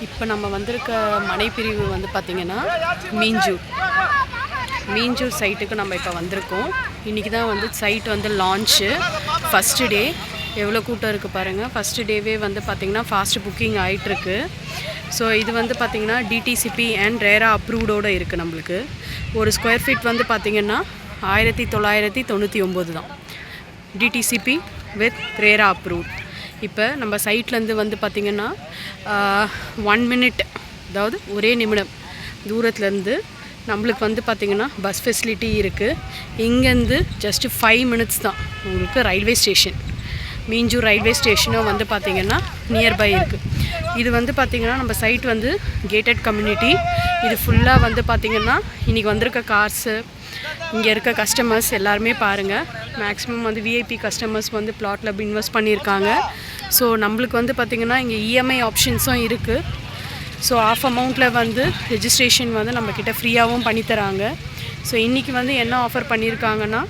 இப்போ நம்ம வந்திருக்க மனைப்பிரிவு வந்து பார்த்திங்கன்னா மீஞ்சூர் சைட்டுக்கு நம்ம இப்போ வந்திருக்கோம். இன்றைக்கி தான் வந்து சைட் வந்து லான்ச்சு, ஃபஸ்ட்டு டே. எவ்வளோ கூட்டம் இருக்குது பாருங்கள். ஃபஸ்ட்டு டேவே வந்து பார்த்திங்கன்னா ஃபாஸ்ட் புக்கிங் ஆகிட்டுருக்கு. ஸோ இது வந்து பார்த்திங்கன்னா டிடிசிபி அண்ட் ரேரா அப்ரூவ்டோடு இருக்குது. நம்மளுக்கு ஒரு ஸ்கொயர் ஃபீட் வந்து பார்த்திங்கன்னா 1999 தான் டிடிசிபி வித் ரேரா அப்ரூவ்ட். இப்போ நம்ம சைட்லேருந்து வந்து பார்த்திங்கன்னா 1 minute, அதாவது ஒரே நிமிடம் தூரத்துலேருந்து நம்மளுக்கு வந்து பார்த்திங்கன்னா பஸ் ஃபெசிலிட்டி இருக்குது. இங்கேருந்து ஜஸ்ட்டு 5 minutes தான் உங்களுக்கு ரயில்வே ஸ்டேஷன். மீஞ்சூர் ரயில்வே ஸ்டேஷனும் வந்து பார்த்திங்கன்னா நியர்பை இருக்குது. இது வந்து பார்த்திங்கன்னா நம்ம சைட் வந்து கேட்டட் கம்யூனிட்டி. இது ஃபுல்லாக வந்து பார்த்திங்கன்னா இன்றைக்கி வந்திருக்க கார்ஸு, இங்கே இருக்க கஸ்டமர்ஸ் எல்லாருமே பாருங்கள். மேக்ஸிமம் வந்து விஐபி கஸ்டமர்ஸ் வந்து பிளாட்டில் இன்வெஸ்ட் பண்ணியிருக்காங்க. ஸோ நம்மளுக்கு வந்து பார்த்திங்கன்னா இங்கே இஎம்ஐ ஆப்ஷன்ஸும் இருக்குது. ஸோ ஆஃப் அமௌண்ட்டில் வந்து ரெஜிஸ்ட்ரேஷன் வந்து நம்மக்கிட்ட ஃப்ரீயாகவும் பண்ணித்தராங்க. ஸோ இன்றைக்கி வந்து என்ன ஆஃபர் பண்ணியிருக்காங்கன்னா,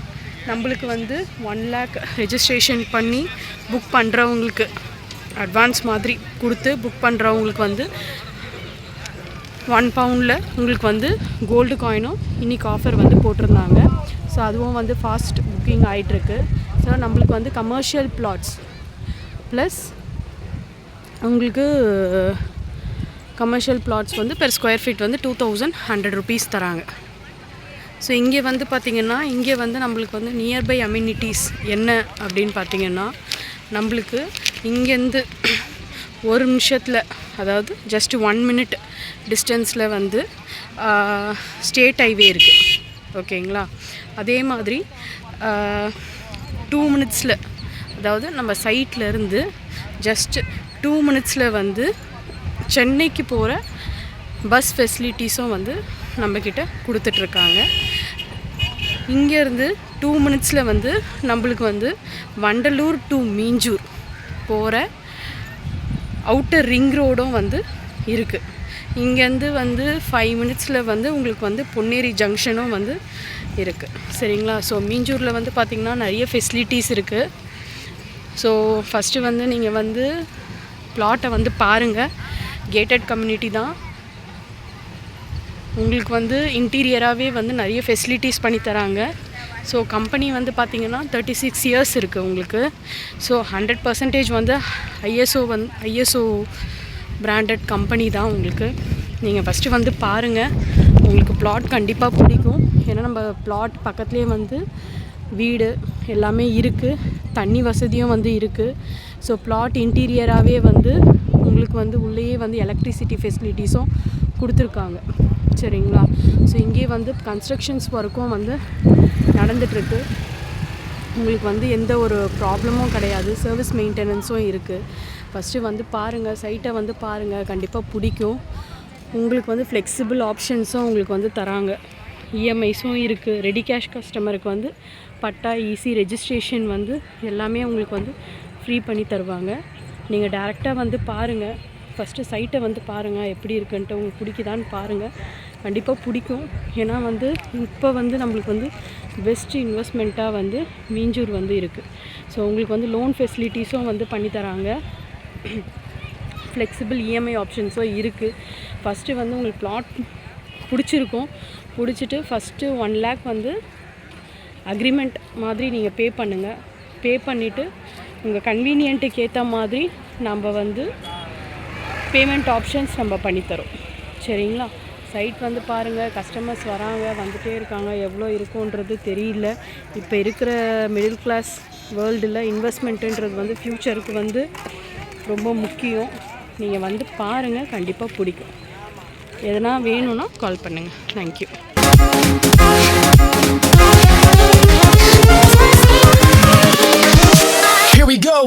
நம்மளுக்கு வந்து 1 lakh ரெஜிஸ்ட்ரேஷன் பண்ணி புக் பண்ணுறவங்களுக்கு அட்வான்ஸ் மாதிரி கொடுத்து புக் பண்ணுறவங்களுக்கு வந்து 1 pound உங்களுக்கு வந்து கோல்டு காயினும் இன்றைக்கி ஆஃபர் வந்து போட்டிருந்தாங்க. ஸோ அதுவும் வந்து ஃபாஸ்ட் புக்கிங் ஆகிட்டுருக்கு. ஸோ நம்மளுக்கு வந்து கமர்ஷியல் பிளாட்ஸ் ப்ளஸ் உங்களுக்கு கமர்ஷியல் பிளாட்ஸ் வந்து பெர் ஸ்கொயர் ஃபீட் வந்து 2100 rupees தராங்க. ஸோ இங்கே வந்து பார்த்திங்கன்னா இங்கே வந்து நம்மளுக்கு வந்து நியர்பை அம்யூனிட்டிஸ் என்ன அப்படின்னு பார்த்திங்கன்னா, நம்மளுக்கு இங்கேருந்து ஒரு நிமிஷத்தில், அதாவது ஜஸ்ட் 1 minute டிஸ்டன்ஸில் வந்து ஸ்டேட் ஹைவே இருக்குது. ஓகேங்களா? அதே மாதிரி 2 minutes, அதாவது நம்ம சைட்லேருந்து ஜஸ்ட் 2 minutes வந்து சென்னைக்கு போகிற பஸ் ஃபெசிலிட்டிஸும் வந்து நம்மக்கிட்ட கொடுத்துட்ருக்காங்க. இங்கேருந்து 2 minutes வந்து நம்மளுக்கு வந்து வண்டலூர் டு மீஞ்சூர் போகிற அவுட்டர் ரிங் ரோடும் வந்து இருக்குது. இங்கேருந்து வந்து 5 minutes வந்து உங்களுக்கு வந்து பொன்னேரி ஜங்ஷனும் வந்து இருக்குது. சரிங்களா? ஸோ மீஞ்சூரில் வந்து பார்த்திங்கன்னா நிறைய ஃபெசிலிட்டிஸ் இருக்குது. ஸோ ஃபஸ்ட்டு வந்து நீங்கள் வந்து பிளாட்டை வந்து பாருங்கள். கேட்டட் கம்யூனிட்டி தான். உங்களுக்கு வந்து இன்டீரியராகவே வந்து நிறைய ஃபெசிலிட்டிஸ் பண்ணி தராங்க. ஸோ கம்பெனி வந்து பார்த்திங்கன்னா 36 years இருக்குது உங்களுக்கு. ஸோ 100% வந்து ஐஎஸ்ஓ பிராண்டட் கம்பெனி தான் உங்களுக்கு. நீங்கள் ஃபஸ்ட்டு வந்து பாருங்கள், உங்களுக்கு பிளாட் கண்டிப்பாக பிடிக்கும். ஏன்னா நம்ம பிளாட் பக்கத்துலேயே வந்து வீடு எல்லாமே இருக்குது, தண்ணி வசதியும் வந்து இருக்குது. ஸோ பிளாட் இன்டீரியராகவே வந்து உங்களுக்கு வந்து உள்ளேயே வந்து எலக்ட்ரிசிட்டி ஃபெசிலிட்டிஸும் கொடுத்துருக்காங்க. சரிங்களா? ஸோ இங்கே வந்து கன்ஸ்ட்ரக்ஷன்ஸ் ஒர்க்கும் வந்து நடந்துகிட்ருக்கு. உங்களுக்கு வந்து எந்த ஒரு ப்ராப்ளமும் கிடையாது. சர்வீஸ் மெயின்டெனன்ஸும் இருக்குது. ஃபஸ்ட்டு வந்து பாருங்கள், சைட்டை வந்து பாருங்கள், கண்டிப்பாக பிடிக்கும். உங்களுக்கு வந்து ஃப்ளெக்சிபிள் ஆப்ஷன்ஸும் உங்களுக்கு வந்து தராங்க. இஎம்ஐஸும் இருக்குது. ரெடி கேஷ் கஸ்டமருக்கு வந்து பட்டா ஈஸி ரெஜிஸ்ட்ரேஷன் வந்து எல்லாமே உங்களுக்கு வந்து ஃப்ரீ பண்ணி தருவாங்க. நீங்கள் டேரெக்டாக வந்து பாருங்கள். ஃபஸ்ட்டு சைட்டை வந்து பாருங்கள், எப்படி இருக்குன்ட்டு உங்களுக்கு பிடிக்குதான்னு பாருங்கள். கண்டிப்பாக பிடிக்கும். ஏன்னா வந்து இப்போ வந்து நம்மளுக்கு வந்து பெஸ்ட் இன்வெஸ்ட்மெண்ட்டாக வந்து மீஞ்சூர் வந்து இருக்குது. ஸோ உங்களுக்கு வந்து லோன் ஃபெசிலிட்டிஸும் வந்து பண்ணித்தராங்க. ஃப்ளெக்சிபிள் இஎம்ஐ ஆப்ஷன்ஸும் இருக்குது. ஃபஸ்ட்டு வந்து உங்களுக்கு பிளாட் பிடிச்சிருக்கும். பிடிச்சிட்டு ஃபஸ்ட்டு 1 lakh வந்து அக்ரிமெண்ட் மாதிரி நீங்கள் பே பண்ணுங்கள். பே பண்ணிவிட்டு உங்கள் கன்வீனியன்ட்டுக்கு ஏற்ற மாதிரி நம்ம வந்து பேமெண்ட் ஆப்ஷன்ஸ் நம்ம பண்ணித்தரோம். சரிங்களா? சைட் வந்து பாருங்கள். கஸ்டமர்ஸ் வராங்க, வந்துகிட்டே இருக்காங்க. எவ்வளோ இருக்குன்றது தெரியல. இப்போ இருக்கிற மிடில் கிளாஸ் வேர்ல்டில் இன்வெஸ்ட்மெண்ட்டுன்றது வந்து ஃப்யூச்சருக்கு வந்து ரொம்ப முக்கியம். நீங்கள் வந்து பாருங்கள், கண்டிப்பாக பிடிக்கும். எதனா வேணும்னா கால் பண்ணுங்கள். தேங்க்யூ. Here we go.